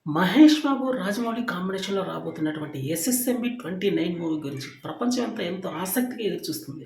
మహేష్ బాబు, రాజమౌళి కాంబినేషన్‌లో రాబోతున్నటువంటి 'SSMB 29' movie గురించి ప్రపంచం అంతా ఎంతో ఆసక్తిగా ఎదురుచూస్తుంది.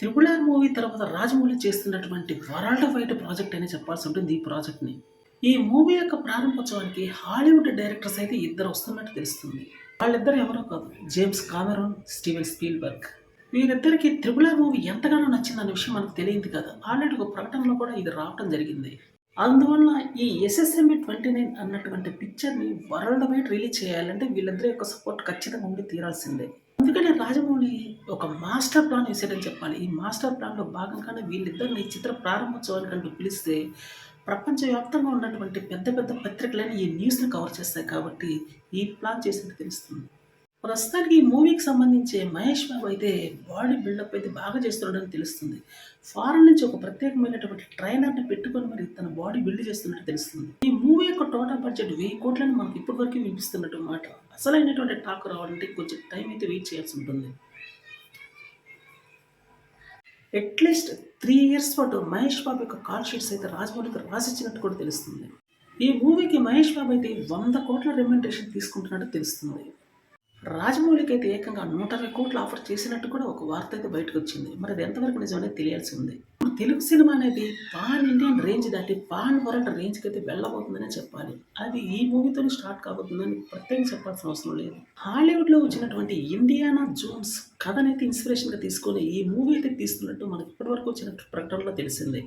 'త్రిబుల్ ఆర్' మూవీ తర్వాత రాజమౌళి చేస్తున్నటువంటి వరల్డ్ వైడ్ ప్రాజెక్ట్ అనే చెప్పాల్సి ఉంటుంది ఈ ప్రాజెక్ట్‌ని. ఈ మూవీ యొక్క ప్రారంభోత్సవానికి హాలీవుడ్ డైరెక్టర్స్ అయితే ఇద్దరు వస్తున్నట్టు తెలుస్తుంది. వాళ్ళిద్దరు ఎవరో కాదు, జేమ్స్ కామెరూన్, స్టీవెన్ స్పీల్బర్గ్. వీరిద్దరికీ 'త్రిబుల్ ఆర్' మూవీ ఎంతగానో నచ్చిందన్న విషయం మనకు తెలియదు కదా! ఆల్రెడీ ఒక ప్రకటనలో కూడా ఇది రావటం జరిగింది. అందువల్ల ఈ 'ఎస్ఎస్ఎంబి 29' అన్నటువంటి పిక్చర్‌ని వరల్డ్ వైడ్ రిలీజ్ చేయాలంటే వీళ్ళిద్దరి యొక్క సపోర్ట్ ఖచ్చితంగా ఉండి తీరాల్సిందే. అందుకనే రాజమౌళి ఒక మాస్టర్ ప్లాన్ వేసాడని చెప్పాలి. ఈ మాస్టర్ ప్లాన్‌లో భాగంగానే వీళ్ళిద్దరిని ఈ చిత్ర ప్రారంభోత్సవానికంటూ పిలిస్తే ప్రపంచవ్యాప్తంగా ఉన్నటువంటి పెద్ద పెద్ద పత్రికలన్నీ ఈ న్యూస్‌ని కవర్ చేస్తాయి కాబట్టి ఈ ప్లాన్ చేసినట్టు తెలుస్తుంది. ప్రస్తుతానికి ఈ మూవీకి సంబంధించి మహేష్ బాబు అయితే బాడీ బిల్డప్ అయితే బాగా చేస్తున్నాడని తెలుస్తుంది. ఫారెన్ నుంచి ఒక ప్రత్యేకమైనటువంటి ట్రైనర్‌ని పెట్టుకొని మరి తన బాడీ బిల్డ్ చేస్తున్నట్టు తెలుస్తుంది. ఈ మూవీ యొక్క టోటల్ బడ్జెట్ 1000 కోట్లని మనకు ఇప్పటివరకు వినిపిస్తున్నట్టు మాట. అసలైనటువంటి టాక్ రావాలంటే కొంచెం టైం అయితే వెయిట్ చేయాల్సి ఉంటుంది. అట్‌లీస్ట్ 3 ఇయర్స్ పాటు మహేష్ బాబు యొక్క కాల్ షీట్స్ అయితే రాజమౌళికి రాసిచ్చినట్టు కూడా తెలుస్తుంది. ఈ మూవీకి మహేష్ బాబు అయితే 100 కోట్ల రెమ్యునరేషన్ తీసుకుంటున్నట్టు తెలుస్తుంది. రాజమౌళికైతే ఏకంగా 120,00,00,000 ఆఫర్ చేసినట్టు కూడా ఒక వార్త అయితే బయటకొచ్చింది. మరి అది ఎంతవరకు నిజమనేది తెలియాల్సి ఉంది. ఇప్పుడు తెలుగు సినిమా అనేది పాన్ ఇండియన్ రేంజ్ దాటి పాన్ వరల్డ్ రేంజ్‌కైతే వెళ్ళబోతుందనే చెప్పాలి. అది ఈ మూవీతోనే స్టార్ట్ కాబోతుందని ప్రత్యేకంగా చెప్పాల్సిన అవసరం లేదు. హాలీవుడ్‌లో వచ్చినటువంటి 'ఇండియానా జోన్స్' కథనైతే ఇన్స్పిరేషన్‌గా తీసుకొని ఈ మూవీ అయితే తీస్తున్నట్టు మనకి ఇప్పటివరకు వచ్చిన ప్రకటనలో తెలిసింది.